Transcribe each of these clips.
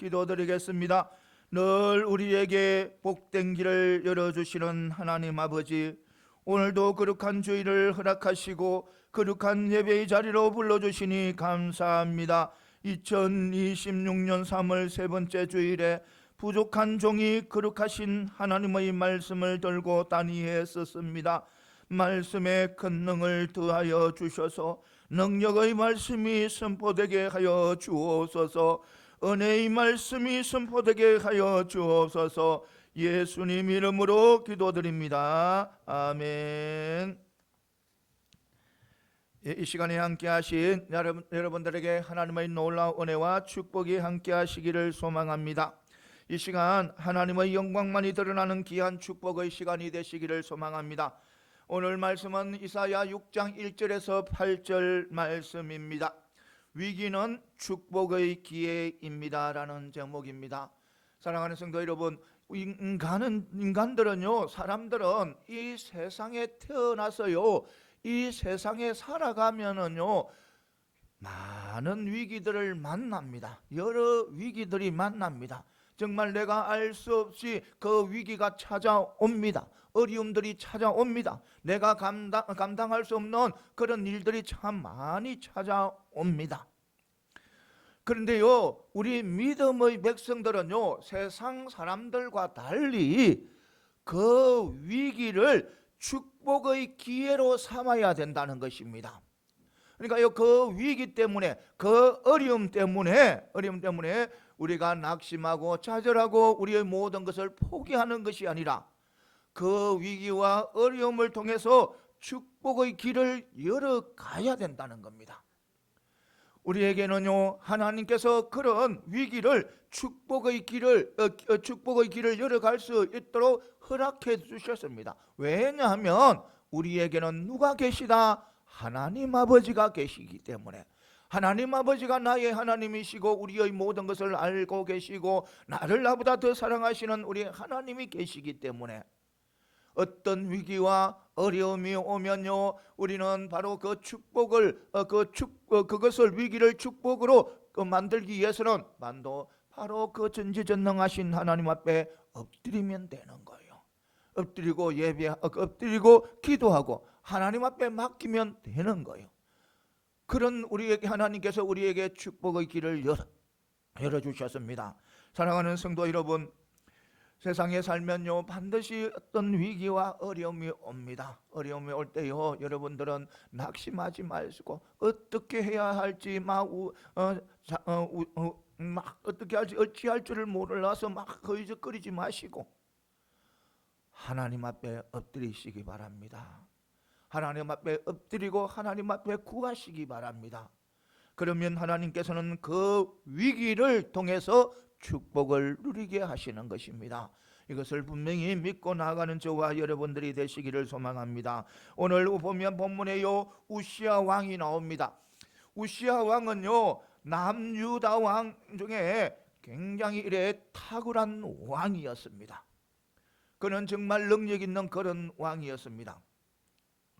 기도드리겠습니다. 늘 우리에게 복된 길을 열어주시는 하나님 아버지, 오늘도 거룩한 주일을 허락하시고 거룩한 예배의 자리로 불러주시니 감사합니다. 2026년 3월 세 번째 주일에 부족한 종이 거룩하신 하나님의 말씀을 들고 단위에 썼습니다. 말씀에 큰 능을 더하여 주셔서 능력의 말씀이 선포되게 하여 주옵소서. 은혜의 말씀이 선포되게 하여 주옵소서. 예수님 이름으로 기도드립니다. 아멘. 이 시간에 함께 하신 여러분들에게 하나님의 놀라운 은혜와 축복이 함께 하시기를 소망합니다. 이 시간 하나님의 영광만이 드러나는 귀한 축복의 시간이 되시기를 소망합니다. 오늘 말씀은 이사야 6장 1절에서 8절 말씀입니다. 위기는 축복의 기회입니다 라는 제목입니다. 사랑하는 성도 여러분, 인간들은요, 사람들은 이 세상에 태어나서요, 이 세상에 살아가면은요, 많은 위기들을 만납니다. 여러 위기들이 만납니다. 정말 내가 알 수 없이 그 위기가 찾아옵니다. 어려움들이 찾아옵니다. 내가 감당할 수 없는 그런 일들이 참 많이 찾아옵니다. 그런데요, 우리 믿음의 백성들은요, 세상 사람들과 달리 그 위기를 축복의 기회로 삼아야 된다는 것입니다. 그러니까요, 그 위기 때문에, 그 어려움 때문에 우리가 낙심하고 좌절하고 우리의 모든 것을 포기하는 것이 아니라 그 위기와 어려움을 통해서 축복의 길을 열어가야 된다는 겁니다. 우리에게는요, 하나님께서 그런 위기를 축복의 길을 열어갈 수 있도록 허락해 주셨습니다. 왜냐하면 우리에게는 누가 계시다? 하나님 아버지가 계시기 때문에. 하나님 아버지가 나의 하나님이시고 우리의 모든 것을 알고 계시고 나를 나보다 더 사랑하시는 우리 하나님이 계시기 때문에 어떤 위기와 어려움이 오면요, 우리는 바로 그 축복을 그것을 위기를 축복으로 만들기 위해서는 바로 그 전지전능하신 하나님 앞에 엎드리면 되는 거예요. 엎드리고 기도하고 하나님 앞에 맡기면 되는 거예요. 그런 우리에게 하나님께서 우리에게 축복의 길을 열어주셨습니다. 사랑하는 성도 여러분, 세상에 살면요, 반드시 어떤 위기와 어려움이 옵니다. 어려움이 올 때요, 여러분들은 낙심하지 마시고 어떻게 해야 할지 어떻게 할지 어찌할 줄을 몰라서 막 거리적거리지 마시고 하나님 앞에 엎드리시기 바랍니다. 하나님 앞에 엎드리고 하나님 앞에 구하시기 바랍니다. 그러면 하나님께서는 그 위기를 통해서 축복을 누리게 하시는 것입니다. 이것을 분명히 믿고 나아가는 저와 여러분들이 되시기를 소망합니다. 오늘 보면 본문에요, 우시야 왕이 나옵니다. 우시야 왕은요, 남유다 왕 중에 굉장히 이래 탁월한 왕이었습니다. 그는 정말 능력 있는 그런 왕이었습니다.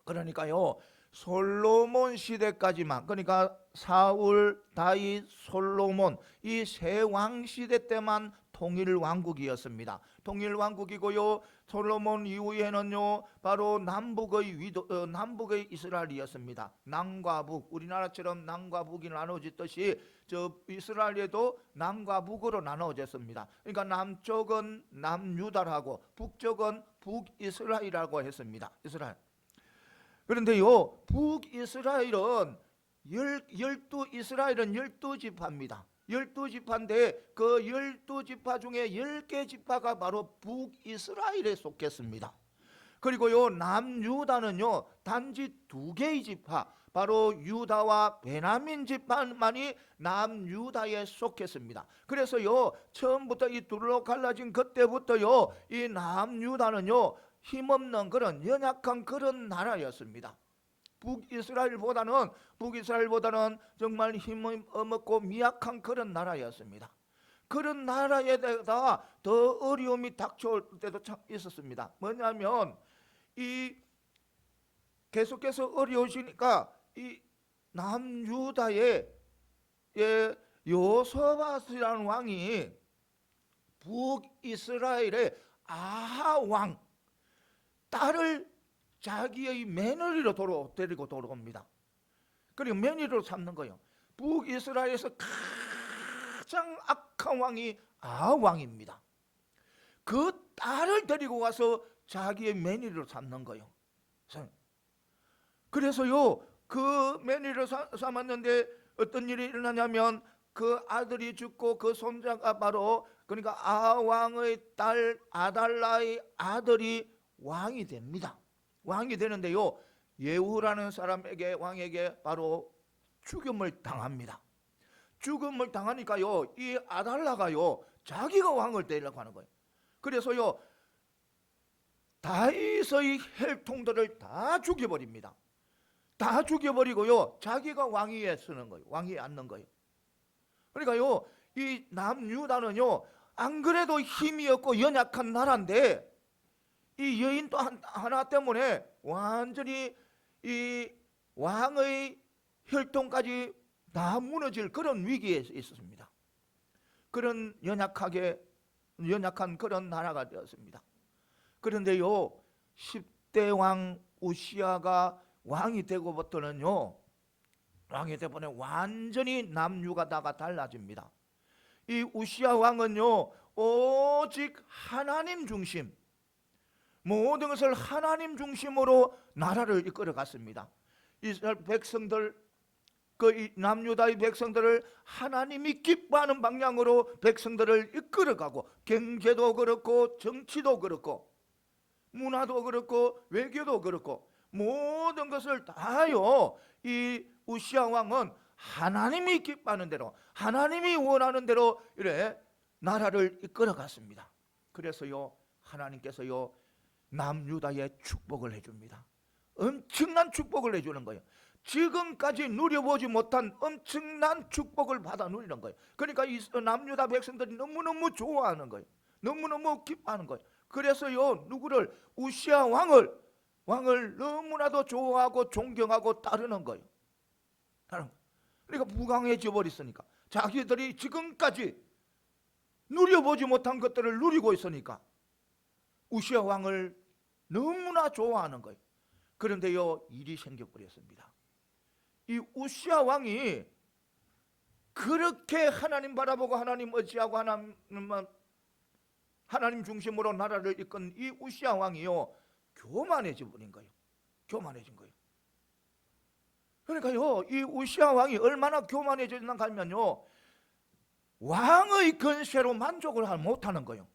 그러니까요, 솔로몬 시대까지만, 그러니까 사울, 다윗, 솔로몬 이 세 왕 시대 때만 통일 왕국이었습니다. 통일 왕국이고요, 솔로몬 이후에는요, 바로 남북의 이스라엘이었습니다. 남과 북, 우리나라처럼 남과 북이 나눠졌듯이 저 이스라엘에도 남과 북으로 나눠졌습니다. 그러니까 남쪽은 남유다라고 북쪽은 북이스라엘이라고 했습니다. 이스라엘. 그런데요, 북이스라엘은 이스라엘은 12지파입니다. 12지파인데 그 12지파 중에 10개 지파가 바로 북이스라엘에 속했습니다. 그리고요, 남유다는요, 단지 2개의 지파, 바로 유다와 베냐민 지파만이 남유다에 속했습니다. 그래서요, 처음부터 이 둘로 갈라진 그때부터요, 이 남유다는요, 힘없는 그런 연약한 그런 나라였습니다. 북이스라엘보다는 정말 힘없고 미약한 그런 나라였습니다. 그런 나라에다가 더 어려움이 닥쳐올 때도 참 있었습니다. 뭐냐면 이 계속해서 어려우시니까 이 남유다에 여호사밧이라는 왕이 북이스라엘의 아하 왕 딸을 자기의 며느리로 데리고 돌아옵니다. 그리고 며느리로 삼는 거예요. 북이스라엘에서 가장 악한 왕이 아하 왕입니다. 그 딸을 데리고 와서 자기의 며느리로 삼는 거예요. 그래서요, 그 며느리로 삼았는데 어떤 일이 일어나냐면 그 아들이 죽고 그 손자가 바로 그러니까 아하 왕의 딸 아달라의 아들이 왕이 됩니다. 왕이 되는데요, 예후라는 사람에게 왕에게 바로 죽음을 당합니다. 죽음을 당하니까요, 이 아달라가요 자기가 왕을 되려고 하는 거예요. 그래서요 다윗의 혈통들을 다 죽여버립니다. 다 죽여버리고요 자기가 왕위에 서는 거예요. 왕위에 앉는 거예요. 그러니까요 이 남유다는요 안 그래도 힘이 없고 연약한 나라인데 이 여인 또 하나 때문에 완전히 이 왕의 혈통까지 다 무너질 그런 위기에 있었습니다. 그런 연약한 그런 나라가 되었습니다. 그런데요 10대 왕 우시아가 왕이 되고부터는요 왕이 되고는 완전히 남유다가 달라집니다. 이 우시아 왕은요 오직 하나님 중심, 모든 것을 하나님 중심으로 나라를 이끌어 갔습니다. 이스라엘 백성들, 그 남유다의 백성들을 하나님이 기뻐하는 방향으로 백성들을 이끌어가고, 경제도 그렇고 정치도 그렇고 문화도 그렇고 외교도 그렇고 모든 것을 다요 이 우시아 왕은 하나님이 기뻐하는 대로, 하나님이 원하는 대로 이래 나라를 이끌어 갔습니다. 그래서요 하나님께서요 남유다에 축복을 해줍니다. 엄청난 축복을 해주는 거예요. 지금까지 누려보지 못한 엄청난 축복을 받아 누리는 거예요. 그러니까 이 남유다 백성들이 너무너무 좋아하는 거예요. 너무너무 기뻐하는 거예요. 그래서요 누구를, 우시아 왕을 너무나도 좋아하고 존경하고 따르는 거예요. 그러니까 무강해져 버렸으니까, 자기들이 지금까지 누려보지 못한 것들을 누리고 있으니까 우시아 왕을 너무나 좋아하는 거예요. 그런데요 일이 생겨버렸습니다. 이 우시아 왕이 그렇게 하나님 바라보고 하나님 의지하고 하나님 중심으로 나라를 이끈 이 우시아 왕이요 교만해져 버린 거예요. 교만해진 거예요. 그러니까요 이 우시아 왕이 얼마나 교만해졌는가 하면요 왕의 권세로 만족을 못하는 거예요.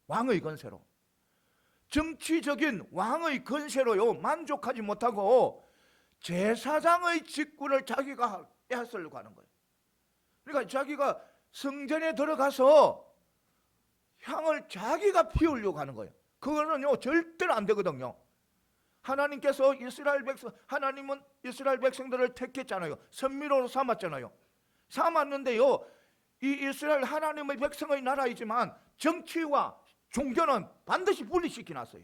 왕의 권세로, 정치적인 왕의 권세로요 만족하지 못하고 제사장의 직분을 자기가 빼앗으려고 하는 거예요. 그러니까 자기가 성전에 들어가서 향을 자기가 피우려고 하는 거예요. 그거는요 절대로 안 되거든요. 하나님께서 하나님은 이스라엘 백성들을 택했잖아요. 선미로로 삼았잖아요. 삼았는데요 이 이스라엘 하나님의 백성의 나라이지만 정치와 종교는 반드시 분리시켜 놨어요.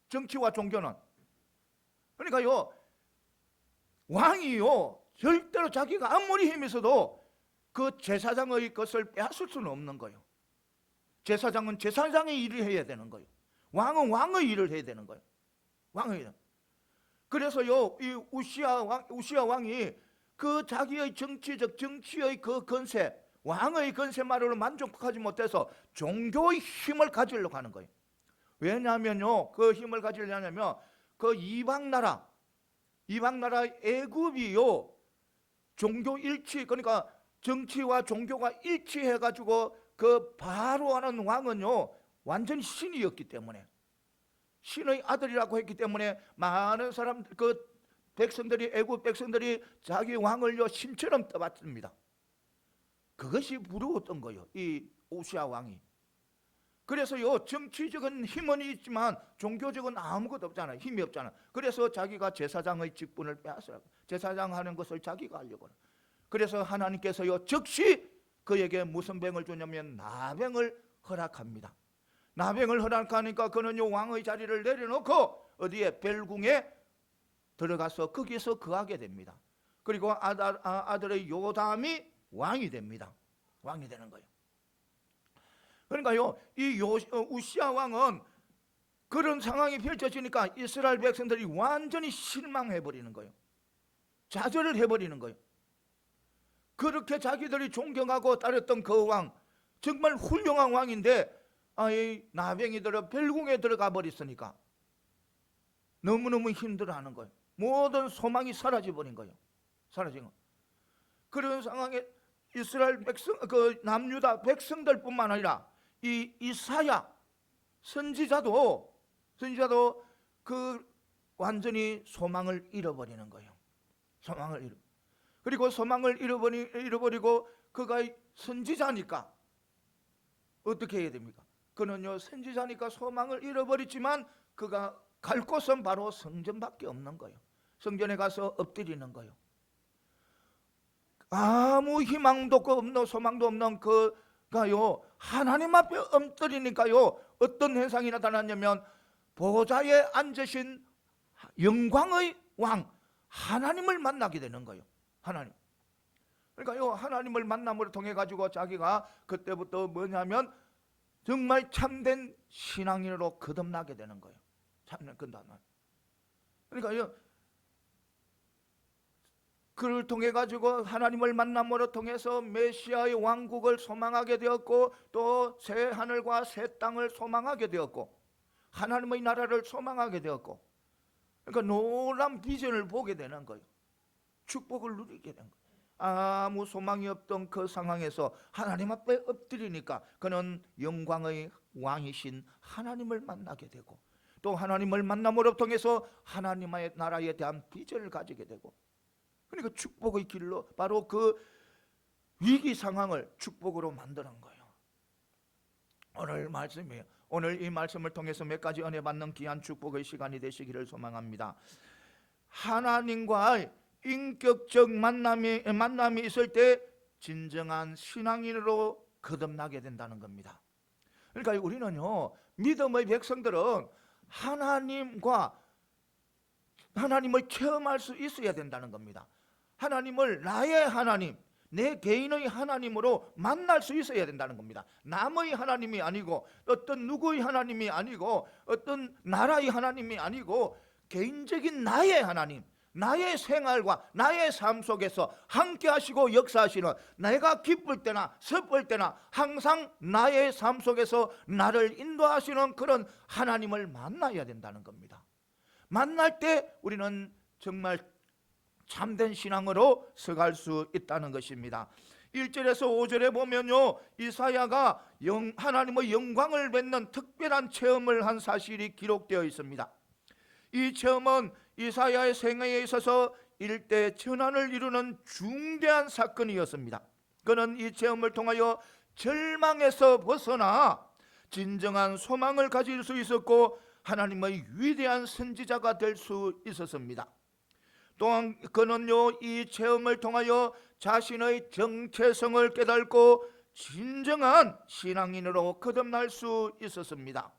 정치와 종교는. 그러니까요 왕이요 절대로 자기가 아무리 힘이 있어도 그 제사장의 것을 빼앗을 수는 없는 거예요. 제사장은 제사장의 일을 해야 되는 거예요. 왕은 왕의 일을 해야 되는 거예요. 왕의 일. 그래서요 이 우시아 왕이 그 자기의 정치의 그 권세, 왕의 권세만으로 만족하지 못해서 종교의 힘을 가지려고 하는 거예요. 왜냐하면요 그 힘을 가지려면 그 이방 나라 애굽이요 종교 일치, 그러니까 정치와 종교가 일치해 가지고 그 바로하는 왕은요 완전히 신이었기 때문에, 신의 아들이라고 했기 때문에 많은 사람들, 그 백성들이, 애굽 백성들이 자기 왕을요 신처럼 떠받듭니다. 그것이 부러웠던 거예요, 이 우시아 왕이. 그래서요 정치적인 힘은 있지만 종교적인 아무것도 없잖아요. 힘이 없잖아요. 그래서 자기가 제사장의 직분을 빼앗으라고, 제사장 하는 것을 자기가 하려고 해요. 그래서 하나님께서요 즉시 그에게 무슨 병을 주냐면 나병을 허락합니다. 나병을 허락하니까 그는요 왕의 자리를 내려놓고 어디에, 벨궁에 들어가서 거기서 거하게 됩니다. 그리고 아들의 요담이 왕이 됩니다. 왕이 되는 거예요. 그러니까요, 이 우시야 왕은 그런 상황이 펼쳐지니까 이스라엘 백성들이 완전히 실망해 버리는 거예요. 좌절을 해버리는 거예요. 그렇게 자기들이 존경하고 따랐던 그 왕, 정말 훌륭한 왕인데 이 나병이들은 별궁에 들어가 버렸으니까 너무너무 힘들어하는 거예요. 모든 소망이 사라져 버린 거예요. 사라진 거. 그런 상황에 이스라엘 백성, 그 남유다 백성들뿐만 아니라 이 이사야 선지자도 그 완전히 소망을 잃어버리는 거예요. 그리고 소망을 잃어버리고 그가 선지자니까 어떻게 해야 됩니까? 그는요, 선지자니까 소망을 잃어버렸지만 그가 갈 곳은 바로 성전밖에 없는 거예요. 성전에 가서 엎드리는 거예요. 아무 희망도 없는, 소망도 없는 그가요, 하나님 앞에 엎드리니까요, 어떤 현상이 나타났냐면 보좌에 앉으신 영광의 왕 하나님을 만나게 되는 거예요. 하나님. 그러니까요, 하나님을 만남으로 통해 가지고 자기가 그때부터 뭐냐면 정말 참된 신앙인으로 거듭나게 되는 거예요. 참된 거듭나. 그러니까요, 그를 통해 가지고 하나님을 만남으로 통해서 메시아의 왕국을 소망하게 되었고, 또 새 하늘과 새 땅을 소망하게 되었고, 하나님의 나라를 소망하게 되었고, 그러니까 놀라운 비전을 보게 되는 거예요. 축복을 누리게 된 거예요. 아무 소망이 없던 그 상황에서 하나님 앞에 엎드리니까 그는 영광의 왕이신 하나님을 만나게 되고, 또 하나님을 만남으로 통해서 하나님의 나라에 대한 비전을 가지게 되고, 그러니까 축복의 길로 바로 그 위기 상황을 축복으로 만드는 거예요. 오늘 말씀이에요. 오늘 이 말씀을 통해서 몇 가지 은혜 받는 귀한 축복의 시간이 되시기를 소망합니다. 하나님과 인격적 만남이 있을 때 진정한 신앙인으로 거듭나게 된다는 겁니다. 그러니까 우리는요, 믿음의 백성들은 하나님을 체험할 수 있어야 된다는 겁니다. 하나님을 나의 하나님, 내 개인의 하나님으로 만날 수 있어야 된다는 겁니다. 남의 하나님이 아니고, 어떤 누구의 하나님이 아니고, 어떤 나라의 하나님이 아니고, 개인적인 나의 하나님, 나의 생활과 나의 삶 속에서 함께 하시고 역사하시는, 내가 기쁠 때나 슬플 때나 항상 나의 삶 속에서 나를 인도하시는 그런 하나님을 만나야 된다는 겁니다. 만날 때 우리는 정말 참된 신앙으로 서갈 수 있다는 것입니다. 1절에서 5절에 보면요, 이사야가 하나님의 영광을 뵙는 특별한 체험을 한 사실이 기록되어 있습니다. 이 체험은 이사야의 생애에 있어서 일대 전환을 이루는 중대한 사건이었습니다. 그는 이 체험을 통하여 절망에서 벗어나 진정한 소망을 가질 수 있었고, 하나님의 위대한 선지자가 될 수 있었습니다. 또한 그는요, 이 체험을 통하여 자신의 정체성을 깨닫고 진정한 신앙인으로 거듭날 수 있었습니다.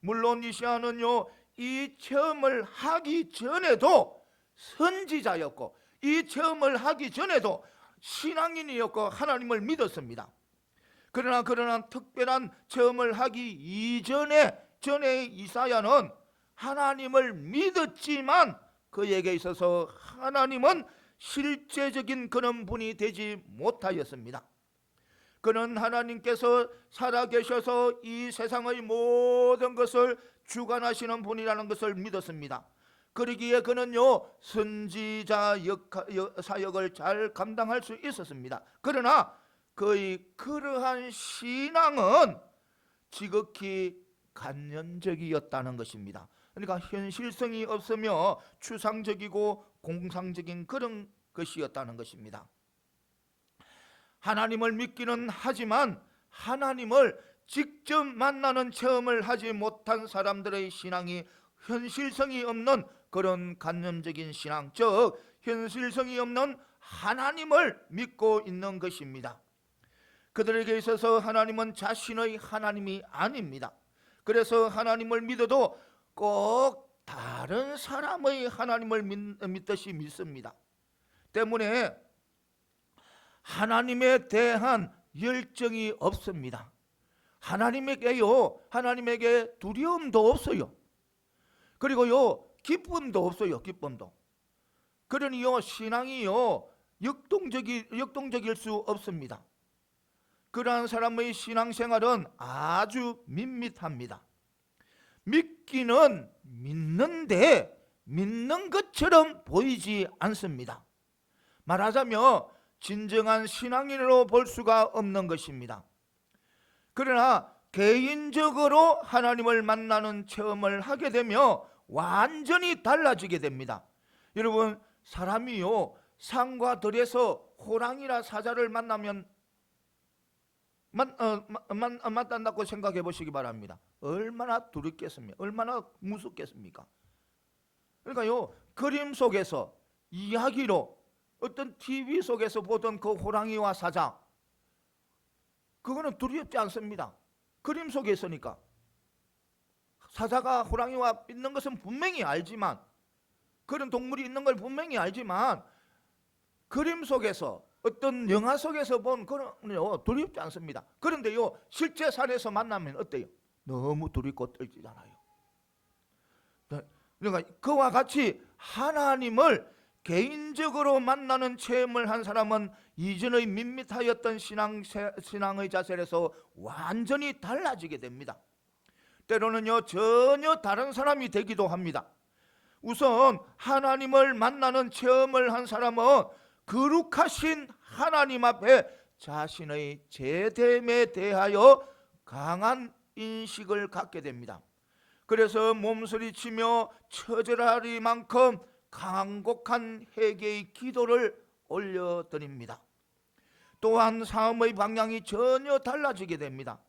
물론 이시야는요, 이 체험을 하기 전에도 선지자였고, 이 체험을 하기 전에도 신앙인이었고 하나님을 믿었습니다. 그러나 특별한 체험을 하기 전에 이사야는 하나님을 믿었지만 그에게 있어서 하나님은 실제적인 그런 분이 되지 못하였습니다. 그는 하나님께서 살아계셔서 이 세상의 모든 것을 주관하시는 분이라는 것을 믿었습니다. 그러기에 그는요, 선지자 사역을 잘 감당할 수 있었습니다. 그러나 그의 그러한 신앙은 지극히 간접적이었다는 것입니다. 그러니까 현실성이 없으며 추상적이고 공상적인 그런 것이었다는 것입니다. 하나님을 믿기는 하지만 하나님을 직접 만나는 체험을 하지 못한 사람들의 신앙이 현실성이 없는 그런 간접적인 신앙, 즉 현실성이 없는 하나님을 믿고 있는 것입니다. 그들에게 있어서 하나님은 자신의 하나님이 아닙니다. 그래서 하나님을 믿어도 꼭 다른 사람의 하나님을 믿듯이 믿습니다. 때문에 하나님에 대한 열정이 없습니다. 하나님에게 두려움도 없어요. 그리고요, 기쁨도 없어요. 기쁨도. 그러니요, 신앙이요, 역동적일 수 없습니다. 그러한 사람의 신앙생활은 아주 밋밋합니다. 믿기는 믿는데 믿는 것처럼 보이지 않습니다. 말하자면 진정한 신앙인으로 볼 수가 없는 것입니다. 그러나 개인적으로 하나님을 만나는 체험을 하게 되면 완전히 달라지게 됩니다. 여러분, 사람이요, 산과 들에서 호랑이나 사자를 만나면 만난다고 생각해 보시기 바랍니다. 얼마나 두렵겠습니까? 얼마나 무섭겠습니까? 그러니까요, 그림 속에서, 이야기로, 어떤 TV 속에서 보던 그 호랑이와 사자, 그거는 두렵지 않습니다. 그림 속에 있으니까. 사자가 호랑이와 있는 것은 분명히 알지만, 그런 동물이 있는 걸 분명히 알지만, 그림 속에서, 어떤 영화 속에서 본 그런 두렵지 않습니다. 그런데요, 실제 산에서 만나면 어때요? 너무 두렵고 떨리잖아요. 그러니까 그와 같이 하나님을 개인적으로 만나는 체험을 한 사람은 이전의 밋밋하였던 신앙의 자세에서 완전히 달라지게 됩니다. 때로는요, 전혀 다른 사람이 되기도 합니다. 우선 하나님을 만나는 체험을 한 사람은 거룩하신 하나님 앞에 자신의 죄됨에 대하여 강한 인식을 갖게 됩니다. 그래서 몸서리치며 처절하리만큼 강곡한 회개의 기도를 올려드립니다. 또한 삶의 방향이 전혀 달라지게 됩니다.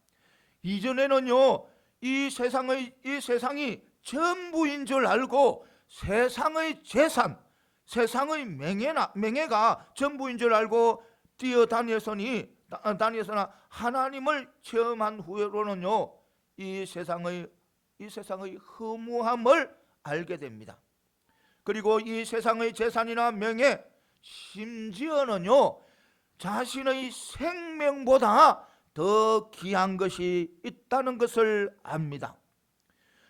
이전에는요, 이 세상이 전부인 줄 알고 세상의 재산, 세상의 명예가 전부인 줄 알고 다녔으나 하나님을 체험한 후로는요, 이 세상의 허무함을 알게 됩니다. 그리고 이 세상의 재산이나 명예, 심지어는요, 자신의 생명보다 더 귀한 것이 있다는 것을 압니다.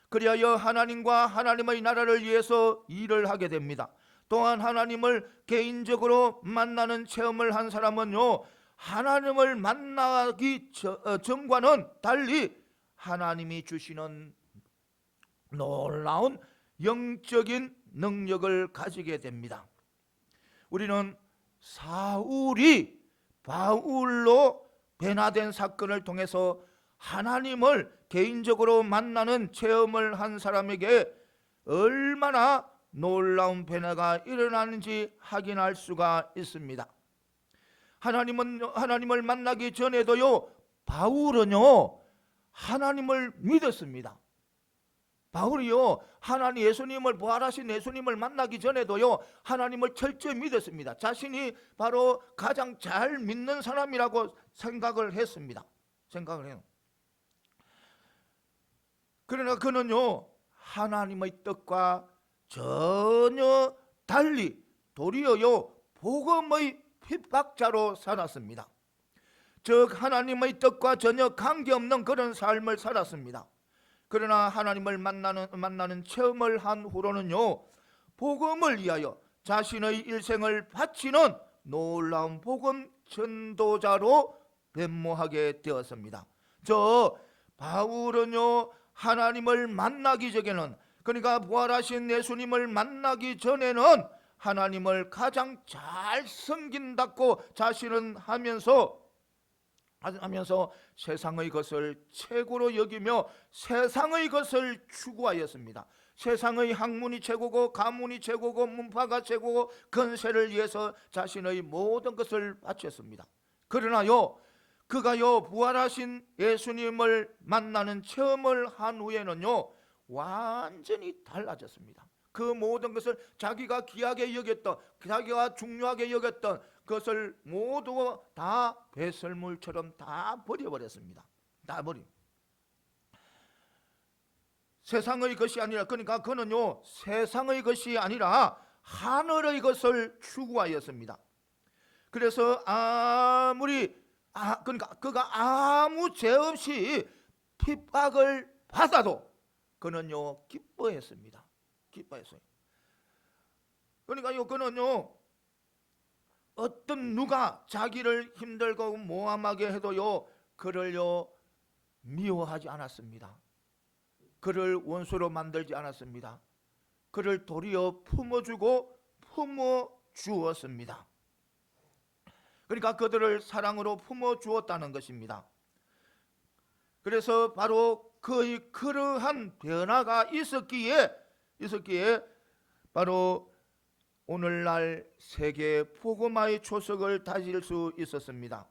그리하여 하나님과 하나님의 나라를 위해서 일을 하게 됩니다. 또한 하나님을 개인적으로 만나는 체험을 한 사람은요, 하나님을 만나기 전과는 달리 하나님이 주시는 놀라운 영적인 능력을 가지게 됩니다. 우리는 사울이 바울로 변화된 사건을 통해서 하나님을 개인적으로 만나는 체험을 한 사람에게 얼마나 놀라운 변화가 일어나는지 확인할 수가 있습니다. 하나님을 만나기 전에도요, 바울은요, 하나님을 믿었습니다. 바울이요, 예수님을, 부활하신 예수님을 만나기 전에도요, 하나님을 철저히 믿었습니다. 자신이 바로 가장 잘 믿는 사람이라고 생각을 했습니다. 그러나 그는요, 하나님의 뜻과 전혀 달리 도리어요, 복음의 핍박자로 살았습니다. 즉 하나님의 뜻과 전혀 관계없는 그런 삶을 살았습니다. 그러나 하나님을 만나는 체험을 한 후로는요, 복음을 위하여 자신의 일생을 바치는 놀라운 복음 전도자로 변모하게 되었습니다. 바울은요, 하나님을 만나기 전에는, 그러니까 부활하신 예수님을 만나기 전에는 하나님을 가장 잘 섬긴다고 자신은 하면서 세상의 것을 최고로 여기며 세상의 것을 추구하였습니다. 세상의 학문이 최고고 가문이 최고고 문파가 최고고 건세를 위해서 자신의 모든 것을 바쳤습니다. 그러나요, 그가요, 부활하신 예수님을 만나는 체험을 한 후에는요, 완전히 달라졌습니다. 그 모든 것을 자기가 귀하게 여겼던, 자기가 중요하게 여겼던 그것을 모두 다 배설물처럼 다 버려버렸습니다. 다 버림. 세상의 것이 아니라, 그러니까 그는요, 세상의 것이 아니라 하늘의 것을 추구하였습니다. 그래서 그러니까 그가 아무 죄 없이 핍박을 받아도 그는요 기뻐했습니다. 기뻐했어요. 그러니까요 그는요 어떤 누가 자기를 힘들고 모함하게 해도요 그를요 미워하지 않았습니다. 그를 원수로 만들지 않았습니다. 그를 도리어 품어주고 품어주었습니다. 그러니까 그들을 사랑으로 품어주었다는 것입니다. 그래서 바로 그의 그러한 변화가 있었기에 바로 오늘날 세계 복음화의 초석을 다질 수 있었습니다.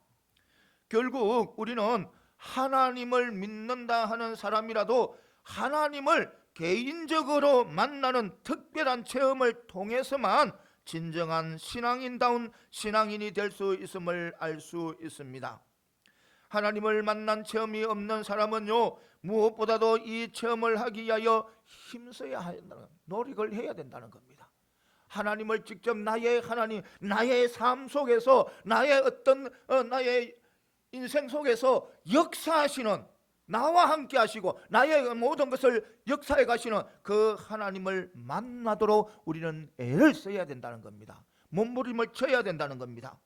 결국 우리는 하나님을 믿는다 하는 사람이라도 하나님을 개인적으로 만나는 특별한 체험을 통해서만 진정한 신앙인다운 신앙인이 될 수 있음을 알 수 있습니다. 하나님을 만난 체험이 없는 사람은요 무엇보다도 이 체험을 하기 위하여 힘써야 한다는, 노력을 해야 된다는 겁니다. 하나님을 직접 나의 삶 속에서 나의 인생 속에서 역사하시는, 나와 함께 하시고 나의 모든 것을 역사해 가시는 그 하나님을 만나도록 우리는 애를 써야 된다는 겁니다. 몸부림을 쳐야 된다는 겁니다.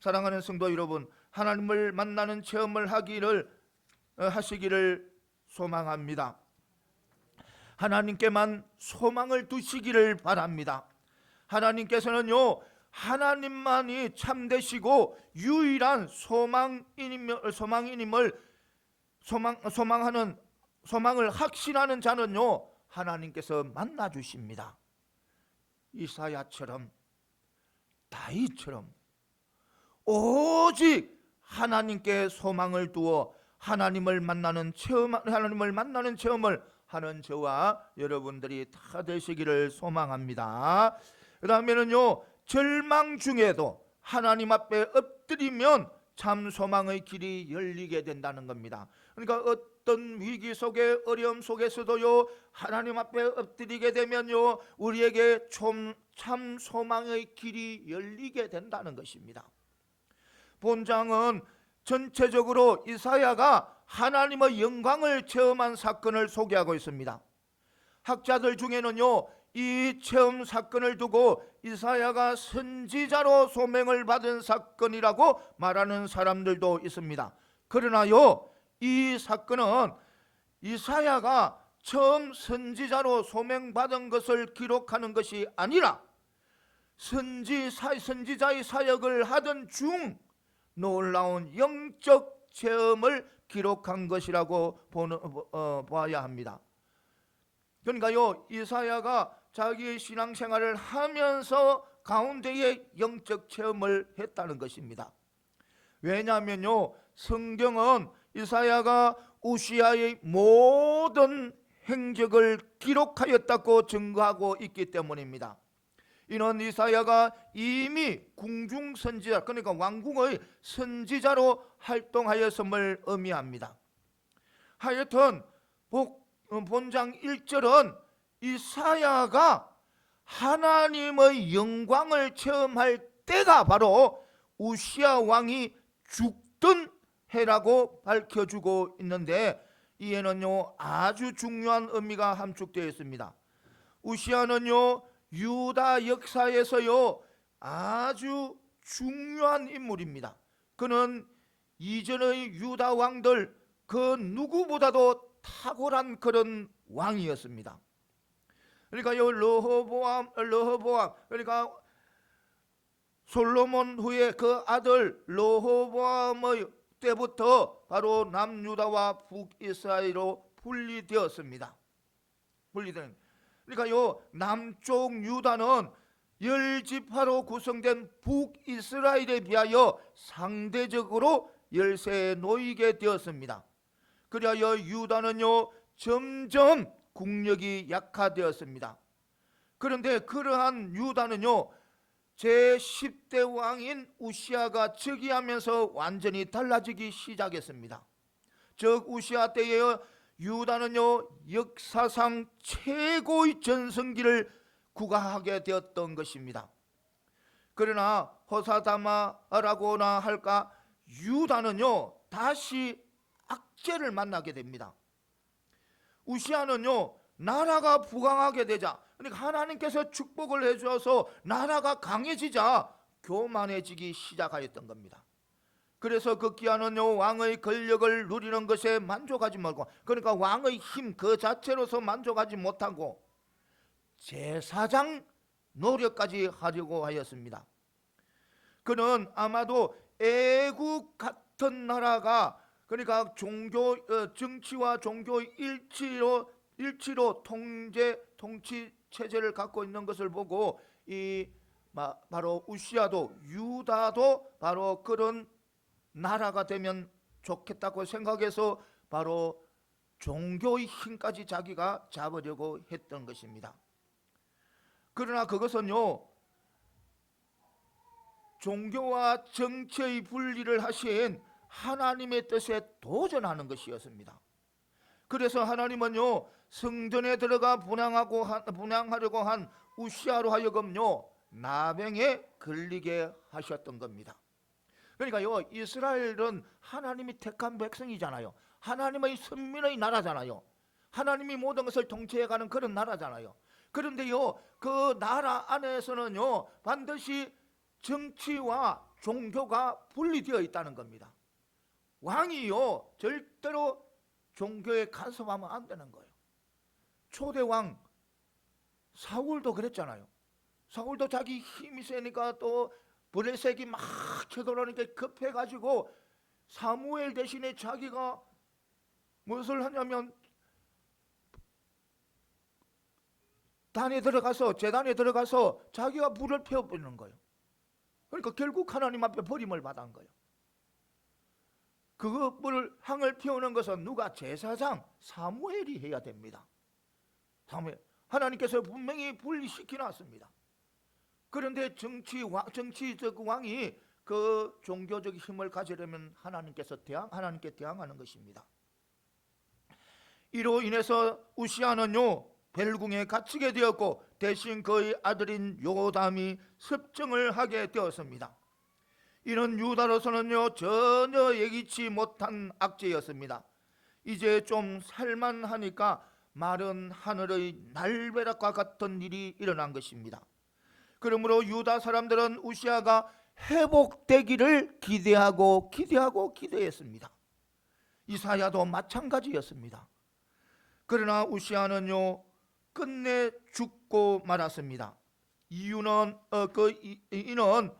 사랑하는 성도 여러분, 하나님을 만나는 체험을 하시기를 소망합니다. 하나님께만 소망을 두시기를 바랍니다. 하나님께서는요 하나님만이 참되시고 유일한 소망을 확신하는 자는요 하나님께서 만나 주십니다. 이사야처럼 다윗처럼 오직 하나님께 소망을 두어 하나님을 만나는 체험을 하는 저와 여러분들이 다 되시기를 소망합니다. 그 다음에는요 절망 중에도 하나님 앞에 엎드리면 참 소망의 길이 열리게 된다는 겁니다. 그러니까 어떤 위기 속에 어려움 속에서도요 하나님 앞에 엎드리게 되면요 우리에게 참 소망의 길이 열리게 된다는 것입니다. 본장은 전체적으로 이사야가 하나님의 영광을 체험한 사건을 소개하고 있습니다. 학자들 중에는요 이 체험 사건을 두고 이사야가 선지자로 소명을 받은 사건이라고 말하는 사람들도 있습니다. 그러나요 이 사건은 이사야가 처음 선지자로 소명받은 것을 기록하는 것이 아니라 선지자의 사역을 하던 중 놀라운 영적 체험을 기록한 것이라고 봐야 합니다. 그러니까요 이사야가 자기의 신앙생활을 하면서 가운데에 영적 체험을 했다는 것입니다. 왜냐하면요 성경은 이사야가 우시아의 모든 행적을 기록하였다고 증거하고 있기 때문입니다. 이는 이사야가 이미 궁중선지자, 그러니까 왕궁의 선지자로 활동하였음을 의미합니다. 하여튼 본장 1절은 이사야가 하나님의 영광을 체험할 때가 바로 우시아 왕이 죽던 해라고 밝혀주고 있는데 이에는요 아주 중요한 의미가 함축되어 있습니다. 우시아는요 유다 역사에서요 아주 중요한 인물입니다. 그는 이전의 유다 왕들 그 누구보다도 탁월한 그런 왕이었습니다. 그러니까요 르호보암 그러니까 솔로몬 후에 그 아들 르호보암의 때부터 바로 남유다와 북이스라엘로 분리되었습니다. 그러니까요 남쪽 유다는 10지파로 구성된 북이스라엘에 비하여 상대적으로 열세에 놓이게 되었습니다. 그리하여 유다는요 점점 국력이 약화되었습니다. 그런데 그러한 유다는요 제10대 왕인 우시아가 즉위하면서 완전히 달라지기 시작했습니다. 즉 우시아 때에 유다는요 역사상 최고의 전성기를 구가하게 되었던 것입니다. 그러나 호사다마라고나 할까, 유다는요 다시 악재를 만나게 됩니다. 우시아는요 나라가 부강하게 되자, 그러니까 하나님께서 축복을 해주어서 나라가 강해지자 교만해지기 시작하였던 겁니다. 그래서 극기야는요 왕의 권력을 누리는 것에 만족하지 말고, 그러니까 왕의 힘 그 자체로서 만족하지 못하고 제사장 노력까지 하려고 하였습니다. 그는 아마도 애국 같은 나라가, 그러니까 정치와 종교 일치로 통치 체제를 갖고 있는 것을 보고 바로 우시아도, 유다도 바로 그런 나라가 되면 좋겠다고 생각해서 바로 종교의 힘까지 자기가 잡으려고 했던 것입니다. 그러나 그것은요 종교와 정치의 분리를 하신 하나님의 뜻에 도전하는 것이었습니다. 그래서 하나님은요 성전에 들어가 분향하려고 한 우시아로 하여금요 나병에 걸리게 하셨던 겁니다. 그러니까요 이스라엘은 하나님이 택한 백성이잖아요. 하나님의 선민의 나라잖아요. 하나님이 모든 것을 통치해가는 그런 나라잖아요. 그런데요 그 나라 안에서는요 반드시 정치와 종교가 분리되어 있다는 겁니다. 왕이요 절대로 종교에 간섭하면 안 되는 거예요. 초대왕 사울도 그랬잖아요. 사울도 자기 힘이 세니까 또 블레셋이 막 쳐들어오니까 급해가지고 사무엘 대신에 자기가 무엇을 하냐면 제단에 들어가서 자기가 불을 피워버리는 거예요. 그러니까 결국 하나님 앞에 버림을 받은 거예요. 그걸 향을 피우는 것은 누가? 제사장 사무엘이 해야 됩니다. 하나님께서 분명히 분리시켜 놨습니다. 그런데 정치적 왕이 그 종교적 힘을 가지려면 하나님께 대항하는 것입니다. 이로 인해서 우시아는요 벨궁에 갇히게 되었고 대신 그의 아들인 요담이 습정을 하게 되었습니다. 이는 유다로서는요 전혀 예기치 못한 악재였습니다. 이제 좀 살만하니까 마른 하늘의 날벼락과 같은 일이 일어난 것입니다. 그러므로 유다 사람들은 우시아가 회복되기를 기대했습니다. 이사야도 마찬가지였습니다. 그러나 우시아는요 끝내 죽고 말았습니다. 이유는 이는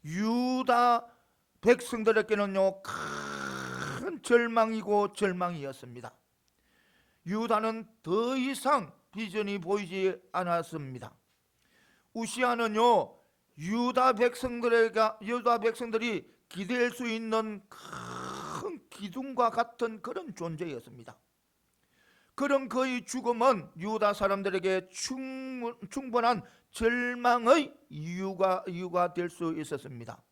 유다 백성들에게는요 큰 절망이었습니다. 유다는 더 이상 비전이 보이지 않았습니다. 우시아는요 유다 백성들이 기댈 수 있는 큰 기둥과 같은 그런 존재였습니다. 그런 그의 죽음은 유다 사람들에게 충분한 절망의 이유가 될 수 있었습니다.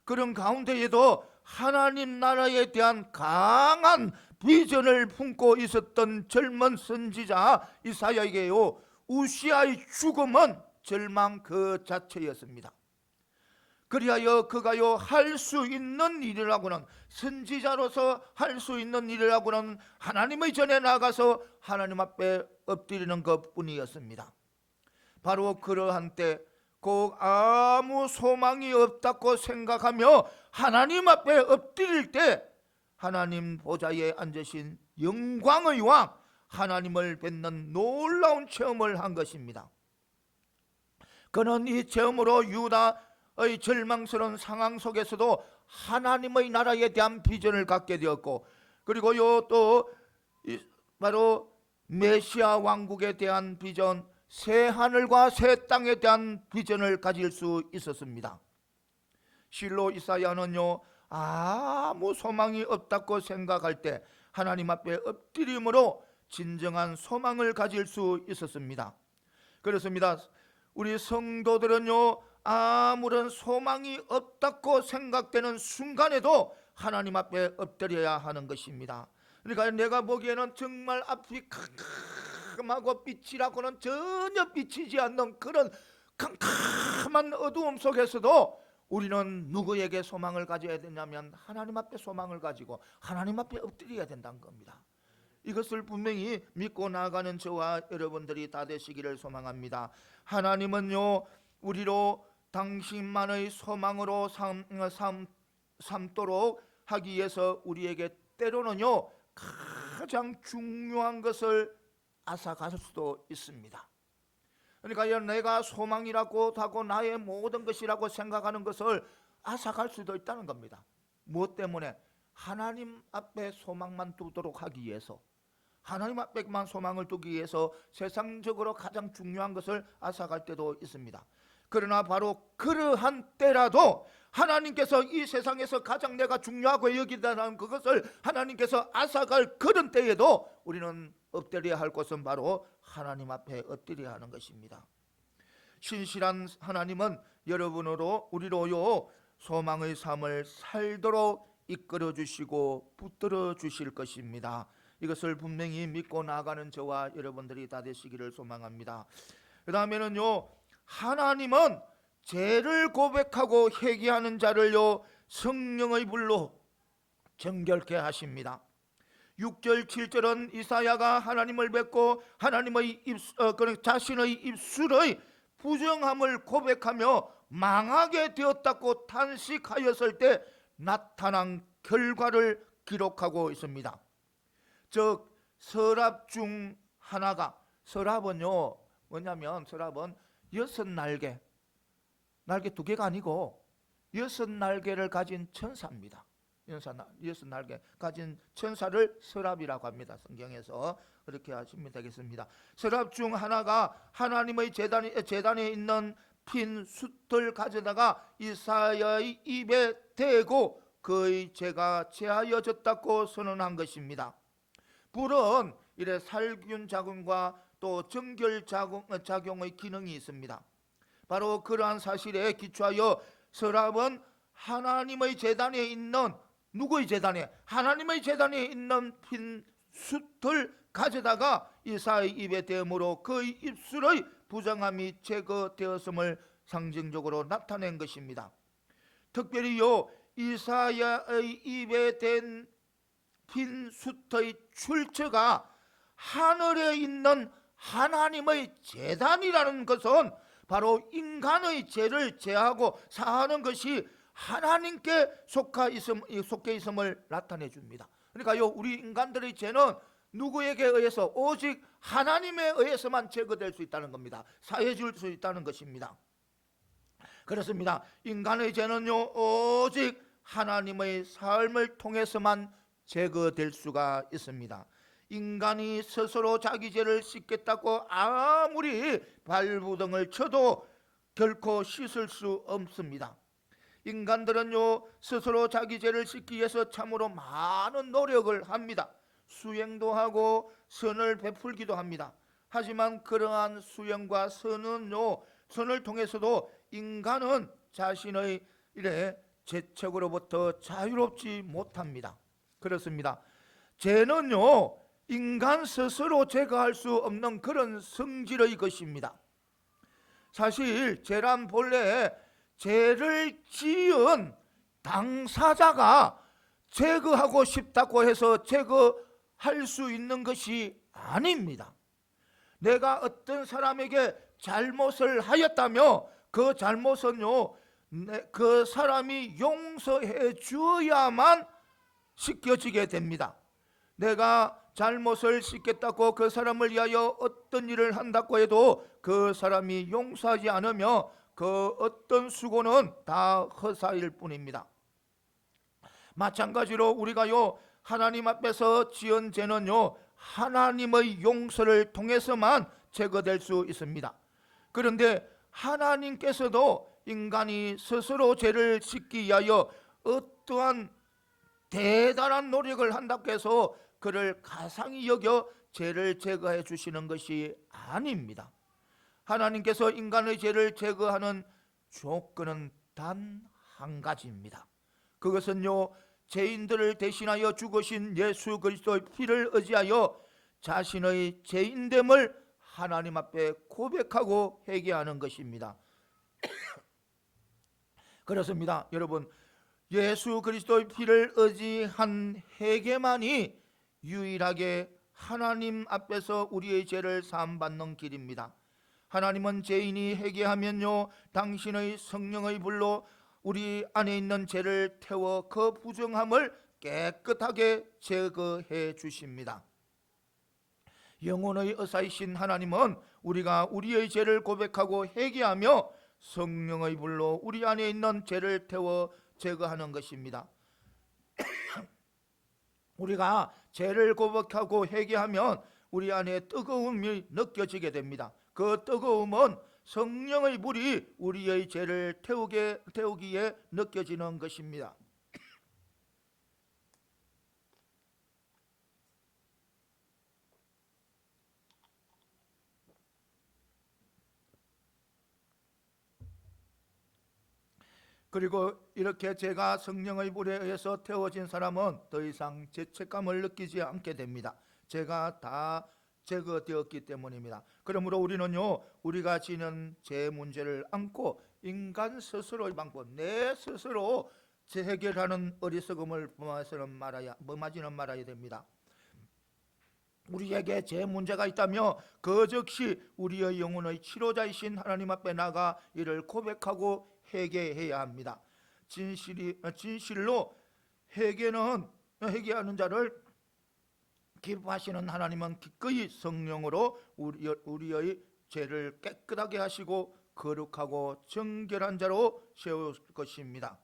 그런 가운데에도 하나님 나라에 대한 강한 비전을 품고 있었던 젊은 선지자 이사야에게요 우시아의 죽음은 절망 그 자체였습니다. 그리하여 그가요 할 수 있는 일이라고는, 선지자로서 할 수 있는 일이라고는 하나님의 전에 나가서 하나님 앞에 엎드리는 것뿐이었습니다. 바로 그러한 때 꼭 아무 소망이 없다고 생각하며 하나님 앞에 엎드릴 때 하나님 보좌에 앉으신 영광의 왕 하나님을 뵙는 놀라운 체험을 한 것입니다. 그는 이 체험으로 유다의 절망스러운 상황 속에서도 하나님의 나라에 대한 비전을 갖게 되었고, 그리고요 또 바로 메시아 왕국에 대한 비전, 새 하늘과 새 땅에 대한 비전을 가질 수 있었습니다. 실로 이사야는요 아무 소망이 없다고 생각할 때 하나님 앞에 엎드림으로 진정한 소망을 가질 수 있었습니다. 그렇습니다. 우리 성도들은요 아무런 소망이 없다고 생각되는 순간에도 하나님 앞에 엎드려야 하는 것입니다. 그러니까 내가 보기에는 정말 앞이 캄캄하고 빛이라고는 전혀 비치지 않는 그런 캄캄한 어두움 속에서도 우리는 누구에게 소망을 가져야 되냐면 하나님 앞에 소망을 가지고 하나님 앞에 엎드려야 된다는 겁니다. 이것을 분명히 믿고 나아가는 저와 여러분들이 다 되시기를 소망합니다. 하나님은요, 우리로 당신만의 소망으로 삼도록 하기 위해서 우리에게 때로는요 가장 중요한 것을 앗아갈 수도 있습니다. 그러니까 내가 소망이라고 하고 나의 모든 것이라고 생각하는 것을 앗아갈 수도 있다는 겁니다. 무엇 때문에? 하나님 앞에 소망만 두도록 하기 위해서, 하나님 앞에만 소망을 두기 위해서 세상적으로 가장 중요한 것을 앗아갈 때도 있습니다. 그러나 바로 그러한 때라도 하나님께서 이 세상에서 가장 내가 중요하고 여기다는 그것을 하나님께서 앗아갈 그런 때에도 우리는 엎드려야 할 것은 바로 하나님 앞에 엎드려야 하는 것입니다. 신실한 하나님은 여러분으로 우리로요 소망의 삶을 살도록 이끌어 주시고 붙들어 주실 것입니다. 이것을 분명히 믿고 나아가는 저와 여러분들이 다 되시기를 소망합니다. 그 다음에는요, 하나님은 죄를 고백하고 회개하는 자를요 성령의 불로 정결케 하십니다. 6절 7절은 이사야가 하나님을 뵙고 하나님의 자신의 입술의 부정함을 고백하며 망하게 되었다고 탄식하였을 때 나타난 결과를 기록하고 있습니다. 즉 서랍 중 하나가, 서랍은요 뭐냐면 서랍은 6날개, 날개 2개가 아니고 6날개를 가진 천사입니다. 6날개 가진 천사를 서랍이라고 합니다. 성경에서 그렇게 하시면 되겠습니다. 서랍 중 하나가 하나님의 제단에 있는 핀 숯을 가져다가 이사야의 입에 대고 그의 죄가 제하여졌다고 선언한 것입니다. 불은 이래 살균 작용과 또 정결 작용의 기능이 있습니다. 바로 그러한 사실에 기초하여 서랍은 하나님의 제단에 있는, 누구의 제단에? 하나님의 제단에 있는 핀 숯을 가져다가 이사야의 입에 대므로 그의 입술의 부정함이 제거되었음을 상징적으로 나타낸 것입니다. 특별히요 이사야의 입에 댄 핀 숯의 출처가 하늘에 있는 하나님의 제단이라는 것은 바로 인간의 죄를 제하고 사하는 것이 하나님께 속해 있음을 나타내 줍니다. 그러니까요 우리 인간들의 죄는 누구에게 의해서? 오직 하나님에 의해서만 제거될 수 있다는 겁니다. 사해줄 수 있다는 것입니다. 그렇습니다. 인간의 죄는요 오직 하나님의 삶을 통해서만 제거될 수가 있습니다. 인간이 스스로 자기 죄를 씻겠다고 아무리 발부등을 쳐도 결코 씻을 수 없습니다. 인간들은요 스스로 자기 죄를 씻기 위해서 참으로 많은 노력을 합니다. 수행도 하고 선을 베풀기도 합니다. 하지만 그러한 수행과 선을 통해서도 인간은 자신의 죄책으로부터 자유롭지 못합니다. 그렇습니다. 죄는요 인간 스스로 제거할 수 없는 그런 성질의 것입니다. 사실 죄란 본래 죄를 지은 당사자가 제거하고 싶다고 해서 제거할 수 있는 것이 아닙니다. 내가 어떤 사람에게 잘못을 하였다며 그 잘못은요 그 사람이 용서해 주어야만 씻겨지게 됩니다. 내가 잘못을 씻겠다고 그 사람을 위하여 어떤 일을 한다고 해도 그 사람이 용서하지 않으며 그 어떤 수고는 다 허사일 뿐입니다. 마찬가지로 우리가요 하나님 앞에서 지은 죄는요 하나님의 용서를 통해서만 제거될 수 있습니다. 그런데 하나님께서도 인간이 스스로 죄를 씻기 위하여 어떠한 대단한 노력을 한다고 해서 그를 가상히 여겨 죄를 제거해 주시는 것이 아닙니다. 하나님께서 인간의 죄를 제거하는 조건은 단 한 가지입니다. 그것은요 죄인들을 대신하여 죽으신 예수 그리스도의 피를 의지하여 자신의 죄인됨을 하나님 앞에 고백하고 회개하는 것입니다. 그렇습니다. 여러분, 예수 그리스도의 피를 의지한 회개만이 유일하게 하나님 앞에서 우리의 죄를 사함받는 길입니다. 하나님은 죄인이 회개하면요, 당신의 성령의 불로 우리 안에 있는 죄를 태워 그 부정함을 깨끗하게 제거해 주십니다. 영혼의 의사이신 하나님은 우리가 우리의 죄를 고백하고 회개하며 성령의 불로 우리 안에 있는 죄를 태워 제거하는 것입니다. 우리가 죄를 고백하고 회개하면 우리 안에 뜨거움이 느껴지게 됩니다. 그 뜨거움은 성령의 불이 우리의 죄를 태우기에 느껴지는 것입니다. 그리고 이렇게 죄가 성령의 불에 의해서 태워진 사람은 더 이상 죄책감을 느끼지 않게 됩니다. 죄가 다 제거되었기 때문입니다. 그러므로 우리는요, 우리가 지는 죄 문제를 안고 인간 스스로의 방법, 내 스스로 해결하는 어리석음을 범하지는 말아야 됩니다. 우리에게 죄 문제가 있다며 그 즉시 우리의 영혼의 치료자이신 하나님 앞에 나가 이를 고백하고 회개해야 합니다. 진실로 회개하는 자를 기뻐하시는 하나님은 기꺼이 성령으로 우리의 죄를 깨끗하게 하시고 거룩하고 정결한 자로 세울 것입니다.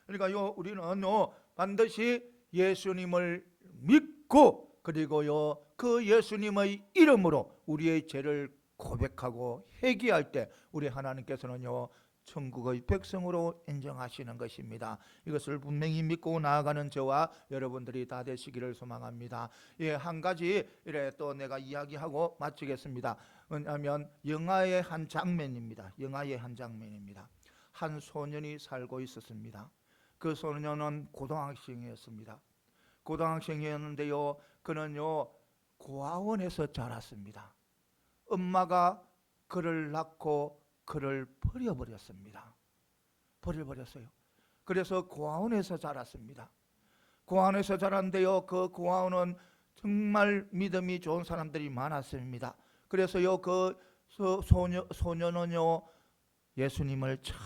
그러니까요, 우리는요, 반드시 예수님을 믿고, 그리고요, 그 예수님의 이름으로 우리의 죄를 고백하고 회개할 때 우리 하나님께서는요, 천국의 백성으로 인정하시는 것입니다. 이것을 분명히 믿고 나아가는 저와 여러분들이 다 되시기를 소망합니다. 예, 한 가지 이래 또 내가 이야기하고 마치겠습니다. 왜냐하면 영화의 한 장면입니다. 영화의 한 장면입니다. 한 소년이 살고 있었습니다. 그 소년은 고등학생이었습니다. 고등학생이었는데요, 그는요, 고아원에서 자랐습니다. 엄마가 그를 낳고 그를 버려버렸습니다. 버려버렸어요. 그래서 고아원에서 자랐습니다. 고아원에서 자랐는데요, 그 고아원은 정말 믿음이 좋은 사람들이 많았습니다. 그래서요, 그 소년은요, 예수님을 참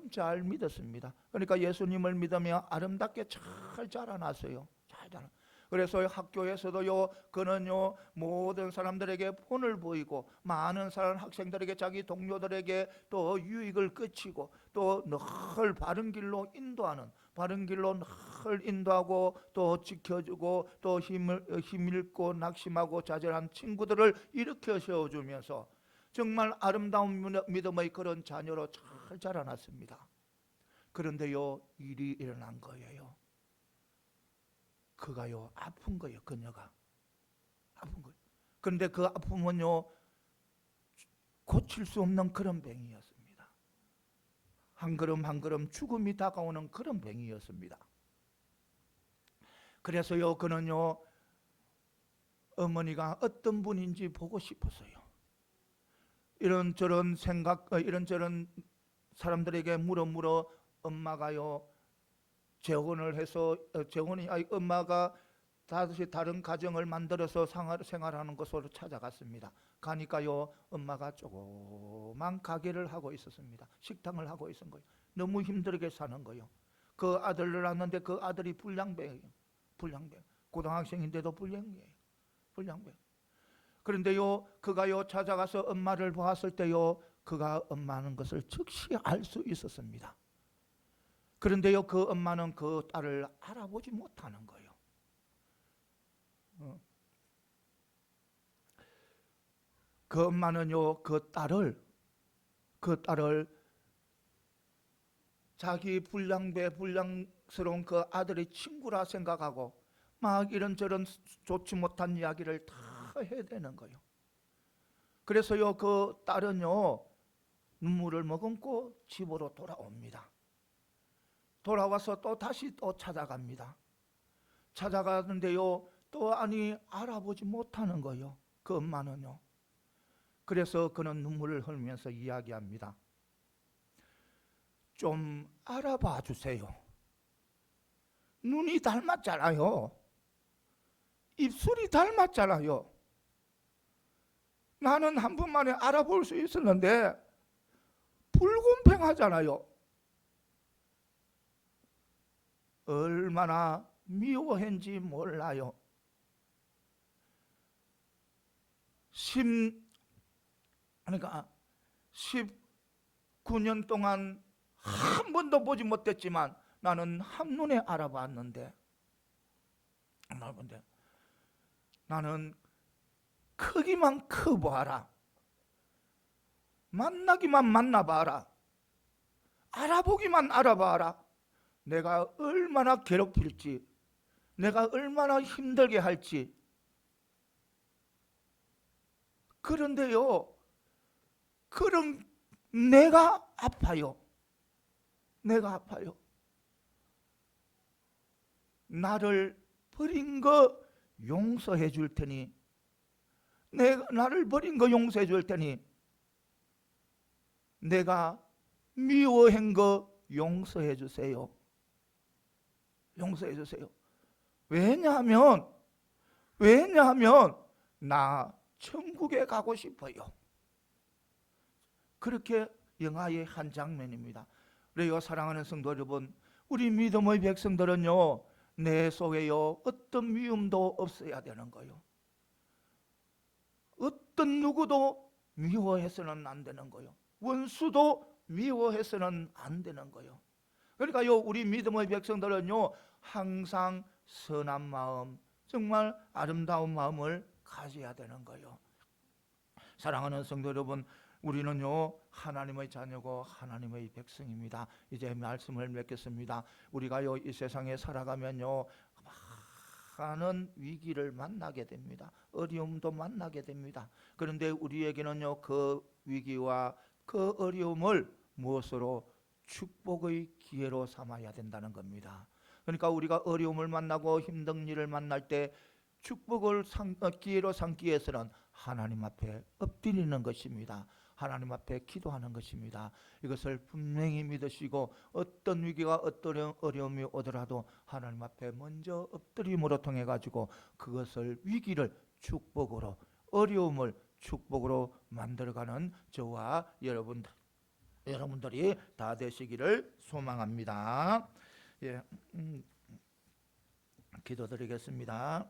잘 믿었습니다. 그러니까 예수님을 믿으며 아름답게 잘 자라났어요. 잘 자라. 그래서 학교에서도요, 그는요, 모든 사람들에게 본을 보이고 많은 사람 학생들에게, 자기 동료들에게 또 유익을 끼치고 또 늘 바른 길로 인도하는, 바른 길로 늘 인도하고 또 지켜주고 또 힘있고 낙심하고 좌절한 친구들을 일으켜 세워주면서 정말 아름다운 믿음의 그런 자녀로 잘 자라났습니다. 그런데요, 일이 일어난 거예요. 그가요, 아픈 거예요. 그녀가 아픈 거예요. 그런데 그 아픔은요, 고칠 수 없는 그런 병이었습니다. 한 걸음 한 걸음 죽음이 다가오는 그런 병이었습니다. 그래서요, 그는요, 어머니가 어떤 분인지 보고 싶었어요. 이런저런 이런저런 사람들에게 물어 엄마가요, 재혼을 해서 엄마가 다시 다른 가정을 만들어서 생활하는 곳으로 찾아갔습니다. 가니까요, 엄마가 조그만 가게를 하고 있었습니다. 식당을 하고 있었던 거예요. 너무 힘들게 사는 거예요. 그 아들을 낳았는데 그 아들이 불량배예요. 불량배. 고등학생인데도 불량이에요. 불량배. 그런데요, 그가요, 찾아가서 엄마를 보았을 때요, 그가 엄마는 것을 즉시 알 수 있었습니다. 그런데요, 그 엄마는 그 딸을 알아보지 못하는 거예요. 그 엄마는요, 그 딸을 자기 불량스러운 그 아들의 친구라 생각하고 막 이런저런 좋지 못한 이야기를 다 해대는 거예요. 그래서요, 그 딸은요, 눈물을 머금고 집으로 돌아옵니다. 돌아와서 또 다시 찾아갑니다. 찾아가는데요, 또 알아보지 못하는 거예요. 그 엄마는요. 그래서 그는 눈물을 흘리면서 이야기합니다. 좀 알아봐 주세요. 눈이 닮았잖아요. 입술이 닮았잖아요. 나는 한 번만에 알아볼 수 있었는데 불공평하잖아요. 얼마나 미워했는지 몰라요. 그러니까 19년 동안 한 번도 보지 못했지만 나는 한눈에 알아봤는데 나는 크기만 커보아라. 만나기만 만나봐라. 알아보기만 알아봐라. 내가 얼마나 괴롭힐지, 내가 얼마나 힘들게 할지. 그런데요, 그런 내가 아파요. 내가 아파요. 나를 버린 거 용서해 줄 테니, 나를 버린 거 용서해 줄 테니, 내가 미워한 거 용서해 주세요. 용서해 주세요. 왜냐하면 나 천국에 가고 싶어요. 그렇게 영화의 한 장면입니다. 그래요, 사랑하는 성도 여러분, 우리 믿음의 백성들은요, 내 속에요 어떤 미움도 없어야 되는 거요. 어떤 누구도 미워해서는 안 되는 거요. 원수도 미워해서는 안 되는 거요. 그러니까요, 우리 믿음의 백성들은요, 항상 선한 마음, 정말 아름다운 마음을 가져야 되는 거요. 사랑하는 성도 여러분, 우리는요 하나님의 자녀고 하나님의 백성입니다. 이제 말씀을 맺겠습니다. 우리가요 이 세상에 살아가면요 많은 위기를 만나게 됩니다. 어려움도 만나게 됩니다. 그런데 우리에게는요 그 위기와 그 어려움을 무엇으로? 축복의 기회로 삼아야 된다는 겁니다. 그러니까 우리가 어려움을 만나고 힘든 일을 만날 때 축복을 기회로 삼기 위해서는 하나님 앞에 엎드리는 것입니다. 하나님 앞에 기도하는 것입니다. 이것을 분명히 믿으시고 어떤 위기가 어떤 어려움이 오더라도 하나님 앞에 먼저 엎드림으로 통해 가지고 그것을 위기를 축복으로, 어려움을 축복으로 만들어가는 저와 여러분들이 다 되시기를 소망합니다. 예, 기도드리겠습니다.